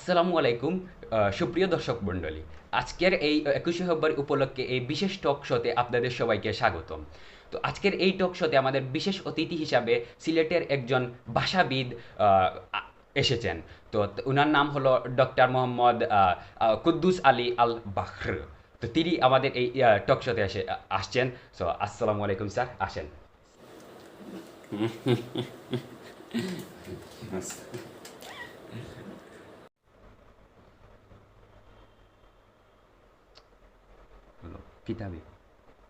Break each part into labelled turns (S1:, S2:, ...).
S1: আসসালামু আলাইকুম সুপ্রিয় দর্শক মণ্ডলী। আজকের এই ২১শে ফেব্রুয়ারি উপলক্ষে এই বিশেষ টক শোতে আপনাদের সবাইকে স্বাগতম। তো আজকের এই টক শোতে আমাদের বিশেষ অতিথি হিসাবে সিলেটের একজন ভাষাবিদ এসেছেন। তো উনার নাম হলো ডক্টর মোহাম্মদ কুদ্দুস আলী আল বাখর। তো তিনি আমাদের এই টক শোতে আসছেন। সো আসসালামু আলাইকুম স্যার, আসেন। হলো কিতাবে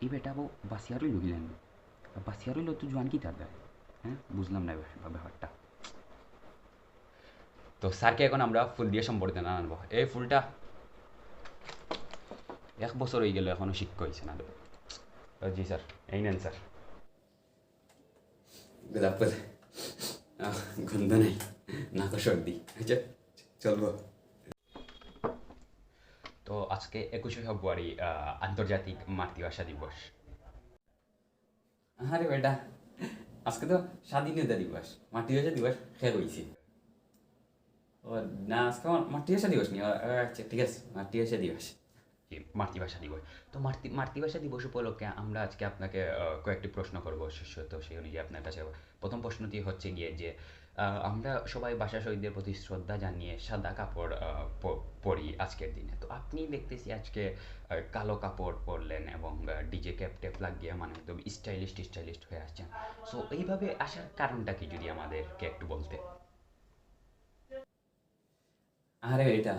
S1: এই বেটাবো বাসিয়ারই লইলেন, বাসিয়ারই লো তো জোয়ান কিতাব দেয়। হ্যাঁ, বুঝলাম না ব্যাপারটা। তো স্যারকে এখন আমরা ফুল দিয়ে সম্বর্ধনা আনবো। এই ফুলটা ১ বছর হয়ে গেল, এখনো শিক্ষা হয়েছে না। জি স্যার, এই নেন স্যার।
S2: গোলাপ ফুল। গন্ধ নাই, নাক সর্দি। আচ্ছা, চলবো।
S1: তো আজকে ২১শে ফেব্রুয়ারি আন্তর্জাতিক মাতৃভাষা দিবস।
S2: আরে বেটা, আজকে তো স্বাধীনতা দিবস, মাতৃভাষা দিবস শেষ হয়েছে। ও না, আজকে আমার মাতৃভাষা দিবস নি। আচ্ছা ঠিক আছে, মাতৃভাষা দিবস।
S1: জি, মাতৃভাষা দিবস। তো মাতৃভাষা দিবস উপলক্ষে আমরা আজকে আপনাকে কয়েকটি প্রশ্ন করবো শিষ্য। তো সেই অনুযায়ী আপনার কাছে প্রথম প্রশ্নটি হচ্ছে গিয়ে যে আমরা সবাই ভাষা শহীদদের প্রতি শ্রদ্ধা জানিয়ে সাদা কাপড় পরি আজকের দিনে। তো আপনি দেখতেছি আজকে কালো কাপড় পরলেন এবং ডিজে ক্যাপ টেপ লাগিয়ে মানে একদম স্টাইলিস্ট হয়ে আসছেন। সো এইভাবে আসার কারণটা কি, যদি আমাদেরকে একটু বলতে।
S2: আরে এটা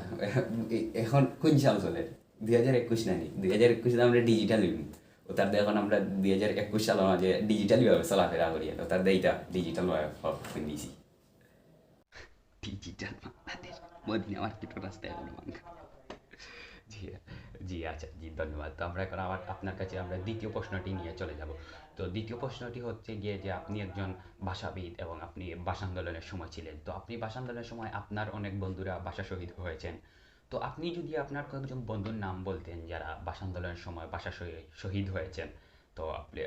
S2: এখন কোন সাল চলে? 2021 নানি, 2021 আমরা ডিজিটাল ইউনি। ও তার দিয়ে এখন আমরা 2021 সালের মাঝে ডিজিটালি ভাবে চলাফেরা করি। ও তার দিয়ে এটা ডিজিটাল ভাবে নিয়েছি।
S1: ডিজিটাল বাংলাদেশ, মদিনা মার্কেটের রাস্তায় কোনো বাংলা। জি, জি, আচ্ছা, জি, ধন্যবাদ। তো আমরা এখন আবার আপনার কাছে আমরা দ্বিতীয় প্রশ্নটি নিয়ে চলে যাব। তো দ্বিতীয় প্রশ্নটি হচ্ছে গিয়ে যে আপনি একজন ভাষাবিদ এবং আপনি ভাষা আন্দোলনের সময় ছিলেন। তো আপনি ভাষা আন্দোলনের সময় আপনার অনেক বন্ধুরা ভাষা শহীদ হয়েছেন। তো আপনি যদি আপনার কয়েকজন বন্ধুর নাম বলতেন যারা ভাষা আন্দোলনের সময় ভাষা শহীদ হয়েছেন, তো আপনি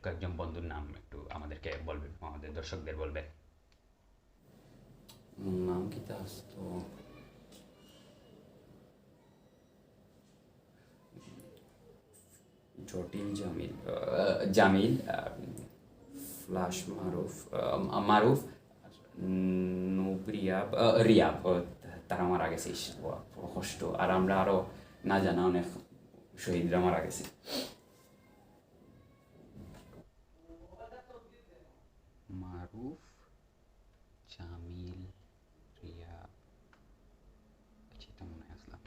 S1: কয়েকজন বন্ধুর নাম একটু আমাদেরকে বলবেন, আমাদের দর্শকদের বলবেন।
S2: নাম কি তা আসতো? জটিল জামিল, জামিল, ফ্লাশ মারুফ, মারুফ, নুবরিয়াব, রিয়াব। তারা মারা গেছে। কষ্ট। আর আমরা আরো না জানা অনেক শহীদরা মারা গেছে।
S1: মারুফ, জামিল, রিয়া, চিন্তা মনে আসলাম।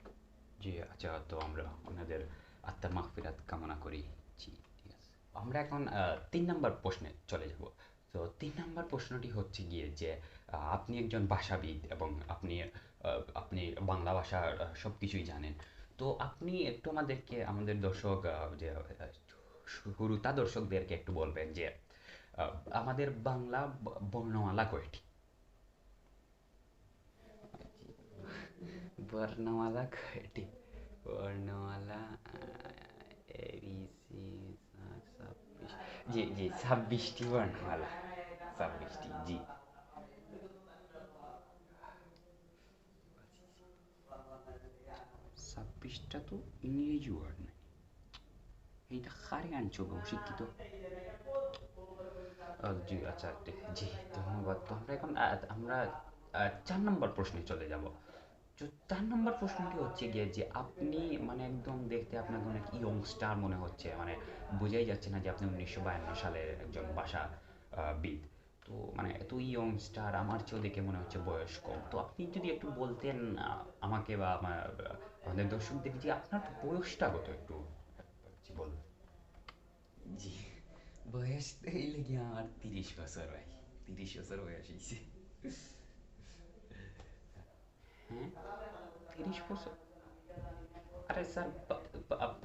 S1: জি, আচ্ছা, তো আমরা ওনাদের আত্মার মাগফিরাত কামনা করি। জি, ঠিক আছে। আমরা এখন ৩ নম্বর প্রশ্নে চলে যাব। তো ৩ নম্বর প্রশ্নটি হচ্ছে গিয়ে যে আপনি একজন ভাষাবিদ এবং আপনি বাংলা ভাষার সব কিছুই জানেন। তো আপনি একটু আমাদেরকে, আমাদের দর্শক যে শ্রোতা দর্শকদেরকে একটু বলবেন যে আমাদের বাংলা বর্ণমালা কয়টি? বর্ণমালা কয়টি? বর্ণমালা এ বি সি 26। জি, জি, 26টি বর্ণমালা। 26টি, জি। 26টা তো ইংরেজি ওয়ার্ড নাই। এইটা কারে আনছো গো শিক্ষিত? জি, আচ্ছা, জি, ধন্যবাদ। তো আমরা এখন আমরা ৪ নম্বর প্রশ্নে চলে যাব। ৪ নম্বর প্রশ্নটি হচ্ছে গিয়ে যে আপনি মানে একদম দেখতে আপনাকে অনেক ইয়ংস্টার মনে হচ্ছে, মানে বোঝাই যাচ্ছে না যে আপনি ১৯৫২ সালের একজন বিদ। তো মানে এত ইয়ংস্টার, আমার চেয়েও দেখে মনে হচ্ছে বয়স কম। তো আপনি যদি একটু বলতেন আমাকে বা আমাদের দর্শকদের যে আপনার বয়সটা কত, একটু বলুন। জি, বয়স হইলে কি আমার ৩০ বছর ভাই। ৩০ বছর বয়স হয়েছে। হ্যাঁ, ৩০ বছর। আরে স্যার,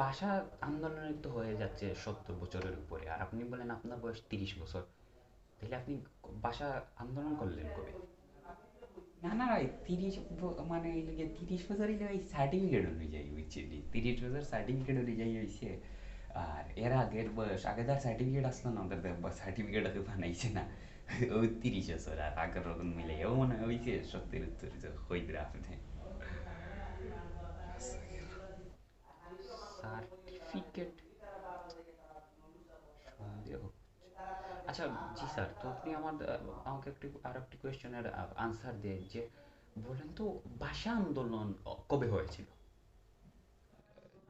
S1: ভাষা আন্দোলনের তো হয়ে যাচ্ছে ৭০ বছরের উপরে, আর আপনি বলেন আপনার বয়স ৩০ বছর। তাহলে আপনি ভাষা আন্দোলন করলেন কবে? না না ভাই, মানে এই যে ৩০ বছর হইলে ওই সার্টিফিকেট অনুযায়ী হচ্ছে, ৩০ বছর সার্টিফিকেট অনুযায়ী হয়েছে। আর এর আগের বয়স, আগে তার সার্টিফিকেট আসলো না, ওদের সার্টিফিকেট আগে বানাইছে না। ওই ৩০ বছর আর আগের রকম মিলে ও মনে হয় হয়েছে ৭০ ৭০ হইতে আপনি। সার্টিফিকেট সন্দেহ। আচ্ছা জি স্যার, তো আপনি আমাকে একটি কোয়েশ্চেনের আনসার দেন যে বলেন তো ভাষা আন্দোলন কবে হয়েছিল?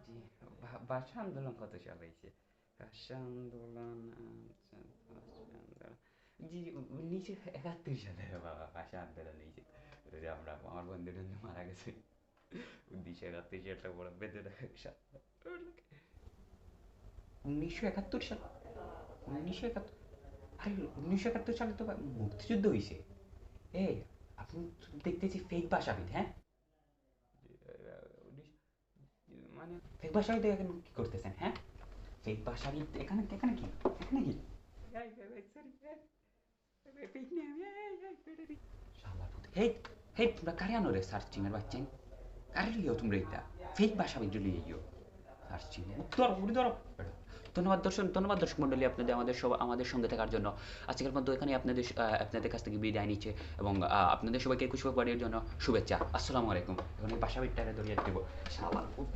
S2: জি, ভাষা আন্দোলন কত সাল হয়েছে? ভাষা আন্দোলন, ভাষা আন্দোলন, জি 1971 সালে বাবা ভাষা আন্দোলন হয়েছে। ওই যে আমার বন্ধু টন্ধু মারা গেছে, 1971 একটা বড় বেদনাদায়ক সাল।
S1: 1971 সাল? 1971? আরে 1971 সালে তো মুক্তিযুদ্ধ হয়েছে। এই আপনি তো দেখতেছি ফেক ভাষাবিদ, হ্যাঁ?
S2: মানে
S1: ফেক ভাষাবিদ এখানে কি করতেছেন, হ্যাঁ? ফেক ভাষাবিদ এখানে এখানে কি এখানে কি শালা পুত হেই হেই তোমরা কারে আনো রে সার্চ চিমের বাচ্চেন? কারে লিও তোমরা এটা ফেক ভাষাবিদ লিও সার্চ চিনে ধরো উড়ি ধরো। ধন্যবাদ দর্শক মণ্ডলী, আপনাদের আমাদের সঙ্গে থাকার জন্য। আজকের মতো এখানে আপনাদের কাছ থেকে বিদায় নিচ্ছে এবং আপনাদের সবাইকে খুশি বাড়ির জন্য শুভেচ্ছা। আসসালামু আলাইকুম। এখন এই ভাষাবিদটারে ধরিয়ে দেবো শালা পুত।